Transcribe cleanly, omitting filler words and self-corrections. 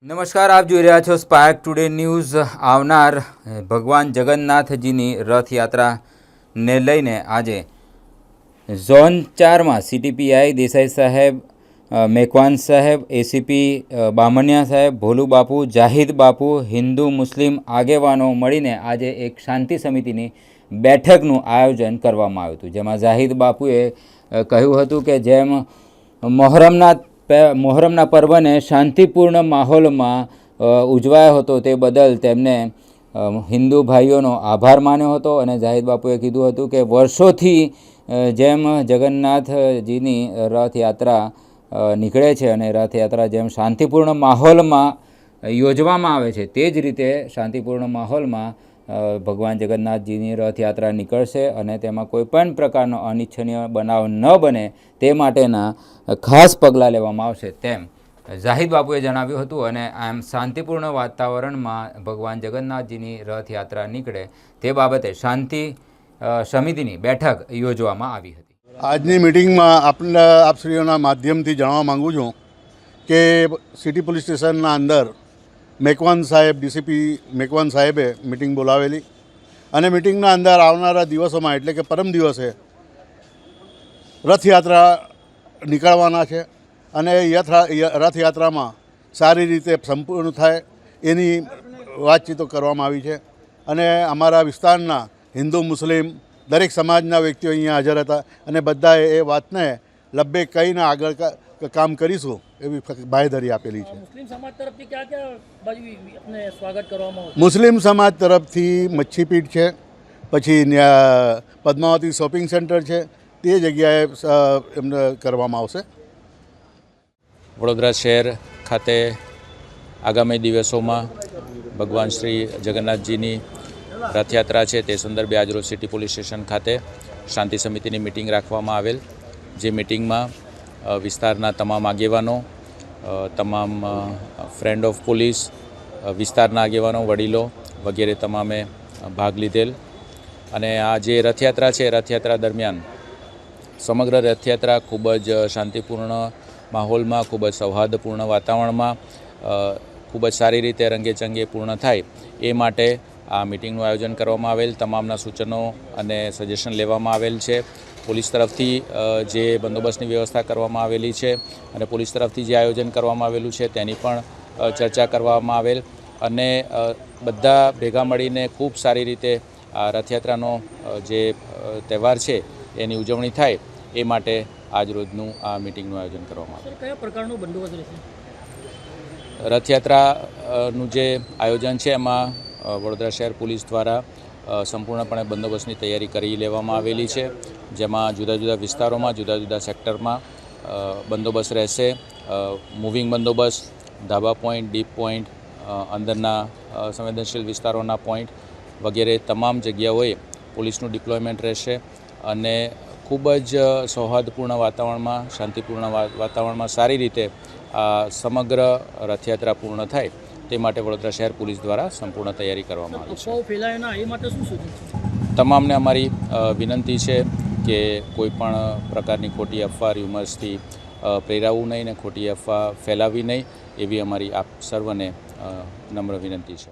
નમસ્કાર, આપ જોઈ રહ્યા છો સ્પાર્ક ટુડે ન્યૂઝ। આવનાર ભગવાન જગન્નાથજીની રથયાત્રાને લઈને આજે ઝોન 4માં સીટીપીઆઈ દેસાઈ સાહેબ, મેકવાન સાહેબ, એસીપી બામણિયા સાહેબ, ભોલુ બાપુ, જાહિદ બાપુ, હિન્દુ મુસ્લિમ આગેવાનો મળીને આજે એક શાંતિ સમિતિની બેઠકનું આયોજન કરવામાં આવ્યું હતું, જેમાં જાહિદ બાપુએ કહ્યું હતું કે જેમ મોહરમના પર્વને શાંતિપૂર્ણ માહોલમાં ઉજવાયો હતો તે બદલ તેમને હિન્દુ ભાઈઓનો આભાર માન્યો હતો। અને જાહિદ બાપુએ કીધું હતું કે વર્ષોથી જેમ જગન્નાથજીની રથયાત્રા નીકળે છે અને રથયાત્રા જેમ શાંતિપૂર્ણ માહોલમાં યોજવામાં આવે છે તે જ રીતે શાંતિપૂર્ણ માહોલમાં ભગવાન જગન્નાથજીની રથયાત્રા નીકળશે અને તેમાં કોઈપણ પ્રકારનો અનિચ્છનીય બનાવ ન બને તે માટેના ખાસ પગલાં લેવામાં આવશે તેમ જાહિદ બાપુએ જણાવ્યું હતું। અને આમ શાંતિપૂર્ણ વાતાવરણમાં ભગવાન જગન્નાથજીની રથયાત્રા નીકળે તે બાબતે શાંતિ સમિતિની બેઠક યોજવામાં આવી હતી। આજની મિટિંગમાં આપશ્રીઓના માધ્યમથી જણાવવા માગું છું કે સિટી પોલીસ સ્ટેશનના અંદર મેકવાન સાહેબ, ડીસીપી મેકવાન સાહેબે મિટિંગ બોલાવેલી અને મિટિંગના અંદર આવનારા દિવસોમાં એટલે કે પરમ દિવસે રથયાત્રા નીકળવાના છે અને રથયાત્રામાં સારી રીતે સંપૂર્ણ થાય એની વાતચીતો કરવામાં આવી છે। અને અમારા વિસ્તારના હિન્દુ મુસ્લિમ દરેક સમાજના વ્યક્તિઓ અહીંયા હાજર હતા અને બધાએ એ વાતને લબ્બે કહીને આગળ કામ કરીશું એવી બાંયધરી આપેલી છે। મુસ્લિમ સમાજ તરફથી સ્વાગત કરવામાં આવશે? મુસ્લિમ સમાજ તરફથી મચ્છીપીઠ છે, પછી પદ્માવતી શોપિંગ સેન્ટર છે, તે જગ્યાએ એમને કરવામાં આવશે। વડોદરા શહેર ખાતે આગામી દિવસોમાં ભગવાન શ્રી જગન્નાથજીની રથયાત્રા છે તે સંદર્ભે આજરોજ સિટી પોલીસ સ્ટેશન ખાતે શાંતિ સમિતિની મિટિંગ રાખવામાં આવેલ, જે મિટિંગમાં વિસ્તારના તમામ આગેવાનો, તમામ ફ્રેન્ડ ઓફ પોલીસ, વિસ્તારના આગેવાનો, વડીલો વગેરે તમામે ભાગ લીધેલ। અને આ જે રથયાત્રા છે, રથયાત્રા દરમિયાન સમગ્ર રથયાત્રા ખૂબ જ શાંતિપૂર્ણ માહોલમાં, ખૂબ જ સૌહાર્દપૂર્ણ વાતાવરણમાં, ખૂબ જ સારી રીતે રંગેચંગે પૂર્ણ થાય એ માટે આ મિટિંગનું આયોજન કરવામાં આવેલ। તમામના સૂચનો અને સજેશન લેવામાં આવેલ છે। પોલીસ તરફથી જે બંદોબસ્તની વ્યવસ્થા કરવામાં આવેલી છે અને પોલીસ તરફથી જે આયોજન કરવામાં આવેલું છે તેની પણ ચર્ચા કરવામાં આવેલ અને બધા ભેગા મળીને ખૂબ સારી રીતે આ રથયાત્રાનો જે તહેવાર છે એની ઉજવણી થાય એ માટે આજ રોજનું આ મિટિંગનું આયોજન કરવામાં આવ્યું। કયા પ્રકારનો બંદોબસ્ત રહેશે? રથયાત્રાનું જે આયોજન છે એમાં વડોદરા શહેર પોલીસ દ્વારા સંપૂર્ણપણે બંદોબસ્તની તૈયારી કરી લેવામાં આવેલી છે, જેમાં જુદા જુદા વિસ્તારોમાં, જુદા જુદા સેક્ટરમાં બંદોબસ્ત રહેશે। મૂવિંગ બંદોબસ્ત, ધાબા પોઈન્ટ, ડીપ પોઈન્ટ, અંદરના સંવેદનશીલ વિસ્તારોના પોઈન્ટ વગેરે તમામ જગ્યાઓએ પોલીસનું ડિપ્લોયમેન્ટ રહેશે અને ખૂબ જ સૌહાર્દપૂર્ણ વાતાવરણમાં, શાંતિપૂર્ણ વાતાવરણમાં સારી રીતે આ સમગ્ર રથયાત્રા પૂર્ણ થાય તે માટે વડોદરા શહેર પોલીસ દ્વારા સંપૂર્ણ તૈયારી કરવામાં આવી છે। તમામને અમારી વિનંતી છે કે કોઈ પણ પ્રકારની ખોટી અફવા, રૂમર્સથી પ્રેરાવું નહીં ને ખોટી અફવા ફેલાવી નહીં, એવી અમારી આપ સર્વને નમ્ર વિનંતી છે।